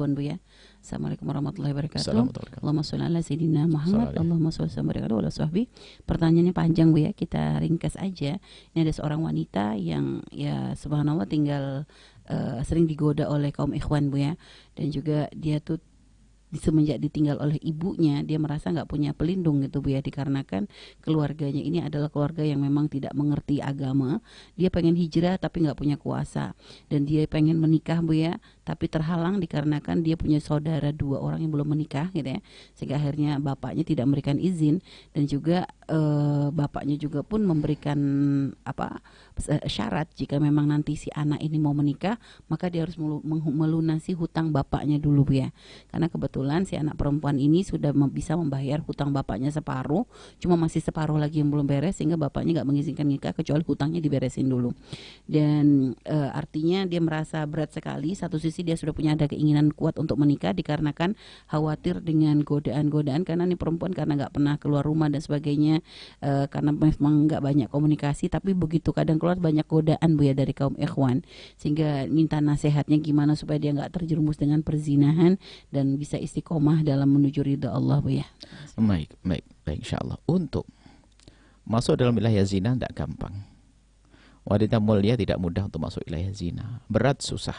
Cirebon, Bu ya. Assalamualaikum warahmatullahi wabarakatuh. Assalamualaikum. Allahumma sholli ala sayyidina Muhammad. Assalamualaikum. Allahumma sholli ala sahbi. Pertanyaannya panjang, Bu ya. Kita ringkas aja. Ini ada seorang wanita yang ya subhanallah tinggal sering digoda oleh kaum ikhwan, Bu ya. Dan juga dia tuh semenjak ditinggal oleh ibunya, dia merasa nggak punya pelindung gitu, Bu ya, dikarenakan keluarganya ini adalah keluarga yang memang tidak mengerti agama. Dia pengen hijrah tapi nggak punya kuasa, dan dia pengen menikah, Bu ya, tapi terhalang dikarenakan dia punya saudara 2 orang yang belum menikah gitu ya, sehingga akhirnya bapaknya tidak memberikan izin, dan juga bapaknya juga pun memberikan syarat jika memang nanti si anak ini mau menikah, maka dia harus melunasi hutang bapaknya dulu, Bu ya. Karena kebetulan si anak perempuan ini sudah bisa membayar hutang bapaknya separuh, cuma masih separuh lagi yang belum beres, sehingga bapaknya nggak mengizinkan nikah kecuali hutangnya diberesin dulu. Dan artinya dia merasa berat sekali. Satu sisi dia sudah punya ada keinginan kuat untuk menikah dikarenakan khawatir dengan godaan-godaan, karena nih perempuan karena nggak pernah keluar rumah dan sebagainya, karena memang nggak banyak komunikasi, tapi begitu kadang keluar banyak godaan, Bu ya, dari kaum ikhwan, sehingga minta nasihatnya gimana supaya dia nggak terjerumus dengan perzinahan dan bisa istiqomah dalam menuju ridha Allah, Bu ya. Baik, insyaallah. Untuk masuk dalam wilayah zina tidak gampang. Wanita mulia tidak mudah untuk masuk wilayah zina, berat, susah.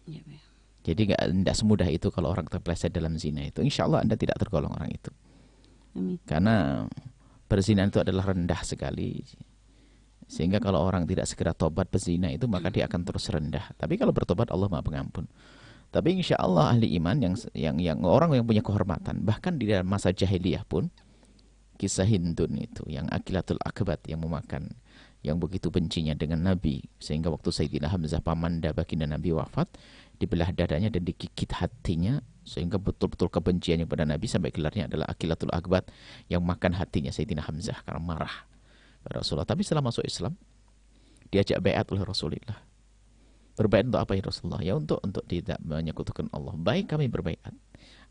Ya, Bu ya. Jadi tidak semudah itu kalau orang terpeleset dalam zina itu. Insyaallah Anda tidak tergolong orang itu. Amin. Karena perzinahan itu adalah rendah sekali, sehingga kalau orang tidak segera tobat pezina itu, maka dia akan terus rendah. Tapi kalau bertobat, Allah Maha Pengampun. Tapi insya Allah ahli iman yang orang yang punya kehormatan, bahkan di dalam masa jahiliyah pun, kisah Hindun itu yang akilatul akbat, yang memakan, yang begitu bencinya dengan Nabi, sehingga waktu Sayyidina Hamzah pamanda baginda Nabi wafat, dibelah dadanya dan digigit hatinya, sehingga betul-betul kebenciannya pada Nabi sampai gelarnya adalah akilatul akbat, yang makan hatinya Sayyidina Hamzah karena marah pada Rasulullah. Tapi setelah masuk Islam, diajak baiat oleh Rasulullah. Berbaiat untuk apa ya Rasulullah? Ya untuk tidak menyekutukan Allah. Baik, kami berbaiat.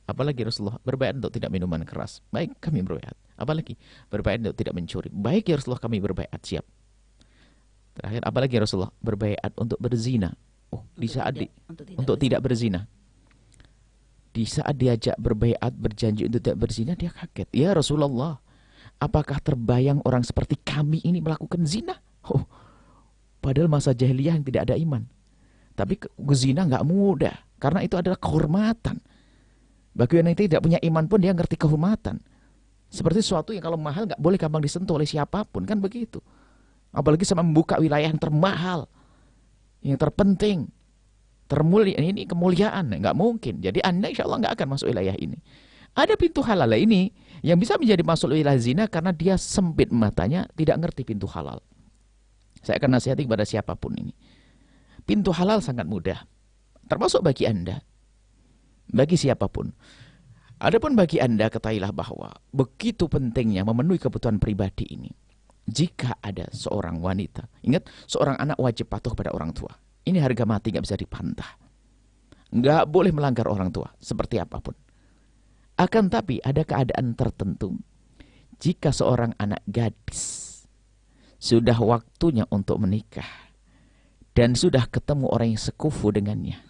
Apalagi Rasulullah? Berbaiat untuk tidak minuman keras. Baik, kami berbaiat. Apalagi? Berbaiat untuk tidak mencuri. Baik ya Rasulullah, kami berbaiat, siap. Terakhir, apalagi Rasulullah? Berbaiat untuk berzina. Oh, di saat untuk tidak berzina. Di saat diajak berbaiat, berjanji untuk tidak berzina, dia kaget. Ya Rasulullah, apakah terbayang orang seperti kami ini melakukan zina? Oh, padahal masa jahiliyah yang tidak ada iman. Tapi zina nggak mudah, karena itu adalah kehormatan. Bagi yang tidak punya iman pun dia ngerti kehormatan. Seperti sesuatu yang kalau mahal nggak boleh gampang disentuh oleh siapapun, kan begitu. Apalagi sama membuka wilayah yang termahal, yang terpenting, termulia, ini kemuliaan, nggak mungkin. Jadi Anda insya Allah nggak akan masuk wilayah ini. Ada pintu halal ini yang bisa menjadi masuk wilayah zina karena dia sempit matanya, tidak ngerti pintu halal. Saya akan nasihati kepada siapapun ini. Pintu halal sangat mudah, termasuk bagi Anda, bagi siapapun. Adapun bagi Anda, ketahuilah bahwa begitu pentingnya memenuhi kebutuhan pribadi ini. Jika ada seorang wanita, ingat, seorang anak wajib patuh pada orang tua. Ini harga mati, nggak bisa dipantah. Nggak boleh melanggar orang tua, seperti apapun. Akan tapi ada keadaan tertentu. Jika seorang anak gadis sudah waktunya untuk menikah, dan sudah ketemu orang yang sekufu dengannya,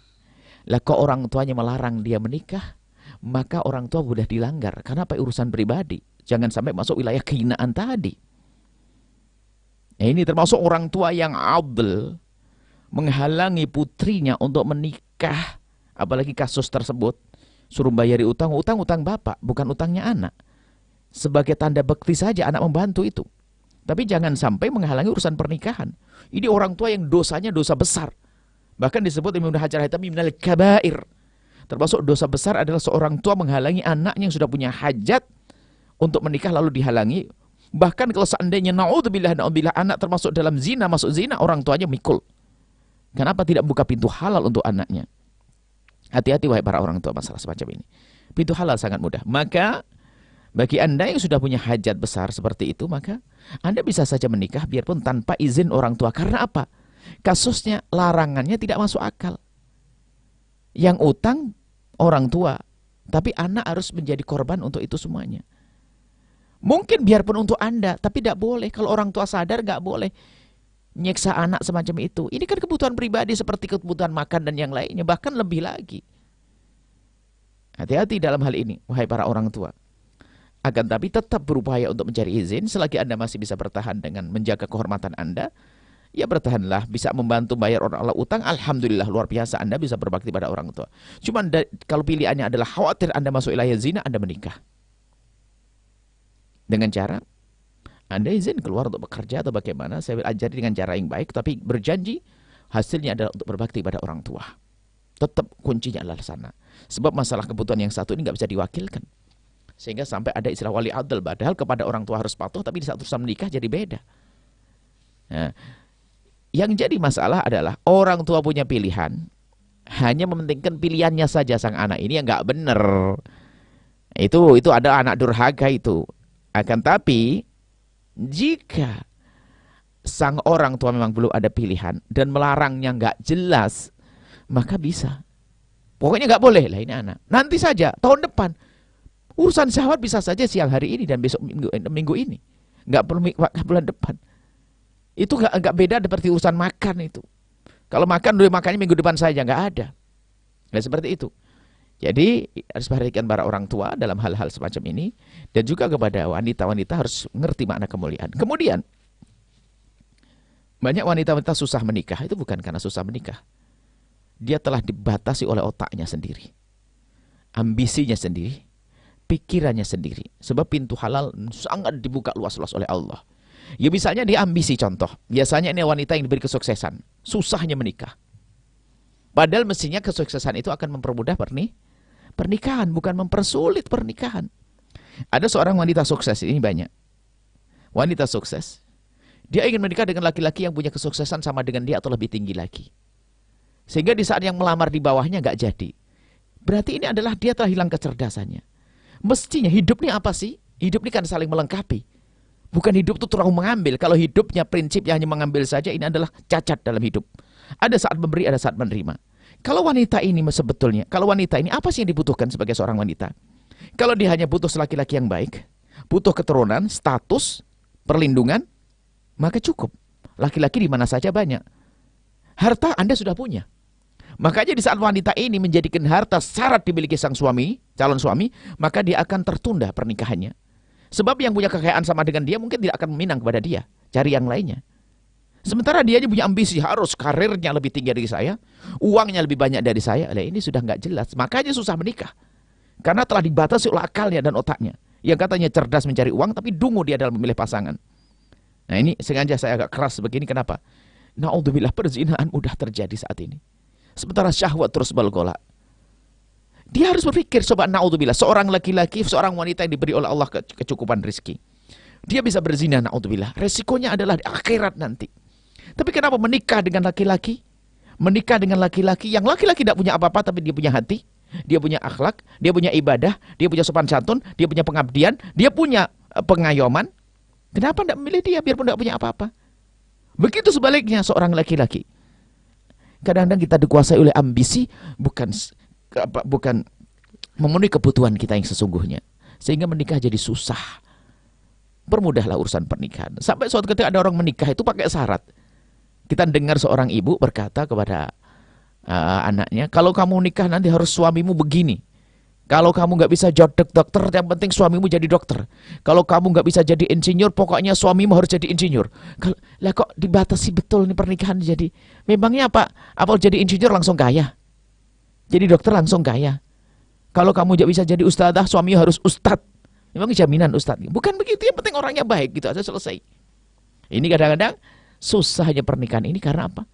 lah kok orang tuanya melarang dia menikah, maka orang tua sudah dilanggar. Karena apa? Urusan pribadi. Jangan sampai masuk wilayah kehinaan tadi. Nah, ini termasuk orang tua yang adil, menghalangi putrinya untuk menikah. Apalagi kasus tersebut, suruh bayari utang bapak, bukan utangnya anak. Sebagai tanda bakti saja anak membantu itu. Tapi jangan sampai menghalangi urusan pernikahan. Ini orang tua yang dosanya dosa besar. Bahkan disebut Ibnu Hajar Haytami minal kabair. Termasuk dosa besar adalah seorang tua menghalangi anaknya yang sudah punya hajat untuk menikah lalu dihalangi. Bahkan kalau seandainya naudzubillah anak termasuk dalam zina, masuk zina, orang tuanya mikul. Kenapa tidak buka pintu halal untuk anaknya? Hati-hati wahai para orang tua masalah semacam ini. Pintu halal sangat mudah. Maka bagi Anda yang sudah punya hajat besar seperti itu, maka Anda bisa saja menikah biarpun tanpa izin orang tua. Karena apa? Kasusnya, larangannya tidak masuk akal. Yang utang orang tua, tapi anak harus menjadi korban untuk itu semuanya. Mungkin biarpun untuk Anda, tapi tidak boleh. Kalau orang tua sadar, nggak boleh nyeksa anak semacam itu. Ini kan kebutuhan pribadi seperti kebutuhan makan dan yang lainnya, bahkan lebih lagi. Hati-hati dalam hal ini, wahai para orang tua. Akan tapi tetap berupaya untuk mencari izin selagi Anda masih bisa bertahan dengan menjaga kehormatan Anda. Ya bertahanlah, bisa membantu bayar orang Allah utang, alhamdulillah luar biasa Anda bisa berbakti pada orang tua. Cuman kalau pilihannya adalah khawatir Anda masuk wilayah zina, Anda menikah. Dengan cara Anda izin keluar untuk bekerja atau bagaimana, saya ajari dengan cara yang baik, tapi berjanji hasilnya adalah untuk berbakti pada orang tua. Tetap kuncinya adalah sana. Sebab masalah kebutuhan yang satu ini nggak bisa diwakilkan. Sehingga sampai ada istilah wali adl, padahal kepada orang tua harus patuh, tapi di saat urusan menikah jadi beda. Nah, yang jadi masalah adalah orang tua punya pilihan, hanya mementingkan pilihannya saja sang anak ini yang nggak benar. Itu ada anak durhaka itu. Akan tapi jika sang orang tua memang belum ada pilihan dan melarangnya nggak jelas, maka bisa. Pokoknya nggak boleh lah ini anak. Nanti saja tahun depan. Urusan syahwat bisa saja siang hari ini dan besok minggu ini. Nggak perlu bulan depan. Itu nggak beda seperti urusan makan itu. Kalau makan dulu makannya minggu depan saja nggak ada. Nggak seperti itu. Jadi harus perhatikan para orang tua dalam hal-hal semacam ini. Dan juga kepada wanita-wanita harus mengerti makna kemuliaan. Kemudian banyak wanita-wanita susah menikah. Itu bukan karena susah menikah. Dia telah dibatasi oleh otaknya sendiri. Ambisinya sendiri. Pikirannya sendiri. Sebab pintu halal sangat dibuka luas-luas oleh Allah. Ya misalnya dia ambisi contoh. Biasanya ini wanita yang diberi kesuksesan. Susahnya menikah. Padahal mestinya kesuksesan itu akan mempermudah pernikahan. Bukan mempersulit pernikahan. Ada seorang wanita sukses, ini banyak. Wanita sukses. Dia ingin menikah dengan laki-laki yang punya kesuksesan sama dengan dia atau lebih tinggi lagi. Sehingga di saat yang melamar di bawahnya nggak jadi. Berarti ini adalah dia telah hilang kecerdasannya. Mestinya hidup ini apa sih? Hidup ini kan saling melengkapi. Bukan hidup itu terlalu mengambil. Kalau hidupnya prinsipnya hanya mengambil saja, ini adalah cacat dalam hidup. Ada saat memberi, ada saat menerima. Kalau wanita ini sebetulnya, kalau wanita ini apa sih yang dibutuhkan sebagai seorang wanita? Kalau dia hanya butuh laki-laki yang baik, butuh keturunan, status, perlindungan, maka cukup. Laki-laki di mana saja banyak. Harta Anda sudah punya. Makanya di saat wanita ini menjadikan harta syarat dimiliki sang suami, calon suami, maka dia akan tertunda pernikahannya. Sebab yang punya kekayaan sama dengan dia mungkin tidak akan meminang kepada dia, cari yang lainnya. Sementara dia punya ambisi, harus karirnya lebih tinggi dari saya, uangnya lebih banyak dari saya. Nah, ini sudah nggak jelas, makanya susah menikah. Karena telah dibatasi oleh akalnya dan otaknya. Yang katanya cerdas mencari uang, tapi dungu dia dalam memilih pasangan. Nah ini sengaja saya agak keras begini, kenapa? Na'udzubillah, perzinahan mudah terjadi saat ini. Sementara syahwat terus bergolak. Dia harus berpikir, coba na'udzubillah, seorang laki-laki, seorang wanita yang diberi oleh Allah kecukupan rezeki. Dia bisa berzina, na'udzubillah. Resikonya adalah di akhirat nanti. Tapi kenapa menikah dengan laki-laki? Menikah dengan laki-laki yang laki-laki tidak punya apa-apa, tapi dia punya hati, dia punya akhlak, dia punya ibadah, dia punya sopan santun, dia punya pengabdian, dia punya pengayoman. Kenapa tidak memilih dia biarpun tidak punya apa-apa? Begitu sebaliknya seorang laki-laki. Kadang-kadang kita dikuasai oleh ambisi, bukan memenuhi kebutuhan kita yang sesungguhnya. Sehingga menikah jadi susah. Permudahlah urusan pernikahan. Sampai suatu ketika ada orang menikah itu pakai syarat. Kita dengar seorang ibu berkata kepada anaknya, kalau kamu nikah nanti harus suamimu begini. Kalau kamu nggak bisa jadi dokter, yang penting suamimu jadi dokter. Kalau kamu nggak bisa jadi insinyur, pokoknya suamimu harus jadi insinyur. Lah kok dibatasi betul nih pernikahan jadi? Memangnya apa? Apa jadi insinyur langsung kaya? Jadi dokter langsung kaya? Kalau kamu nggak bisa jadi ustadzah, suamimu harus ustadz. Memang jaminan ustadz? Bukan begitu, yang penting orangnya baik gitu aja selesai. Ini kadang-kadang susahnya pernikahan ini karena apa?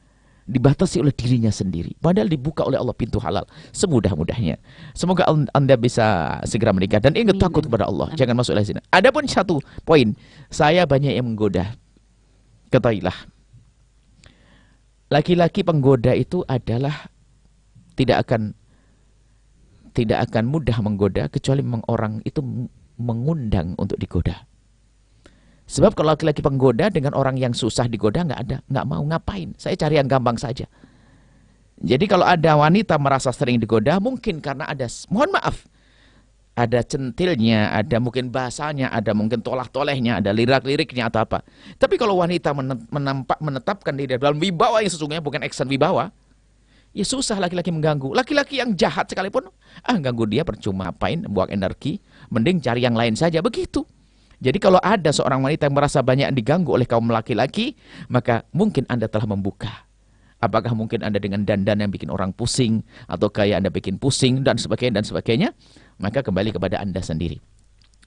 Dibatasi oleh dirinya sendiri. Padahal dibuka oleh Allah pintu halal semudah-mudahnya. Semoga Anda bisa segera menikah dan ingat takut kepada Allah. Jangan masuk oleh zina. Adapun satu poin, saya banyak yang menggoda. Ketahuilah, laki-laki penggoda itu adalah tidak akan mudah menggoda kecuali memang orang itu mengundang untuk digoda. Sebab kalau laki-laki penggoda dengan orang yang susah digoda nggak mau ngapain. Saya cari yang gampang saja. Jadi kalau ada wanita merasa sering digoda, mungkin karena ada, mohon maaf, ada centilnya, ada mungkin bahasanya, ada mungkin tolah-tolehnya, ada lirik-liriknya atau apa. Tapi kalau wanita menetapkan diri dalam wibawa yang sesungguhnya bukan aksen wibawa, Ya susah laki-laki mengganggu. Laki-laki yang jahat sekalipun, ganggu dia percuma, apain, buang energi, mending cari yang lain saja, begitu. Jadi kalau ada seorang wanita yang merasa banyak diganggu oleh kaum laki-laki, maka mungkin Anda telah membuka. Apakah mungkin Anda dengan dandan yang bikin orang pusing, atau kayak Anda bikin pusing, dan sebagainya, maka kembali kepada Anda sendiri.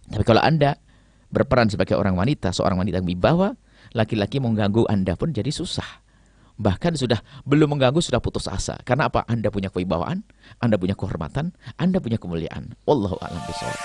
Tapi kalau Anda berperan sebagai seorang wanita yang wibawa, laki-laki mengganggu Anda pun jadi susah. Bahkan sudah belum mengganggu, sudah putus asa. Karena apa? Anda punya kewibawaan, Anda punya kehormatan, Anda punya kemuliaan. Wallahu a'lam bishawab.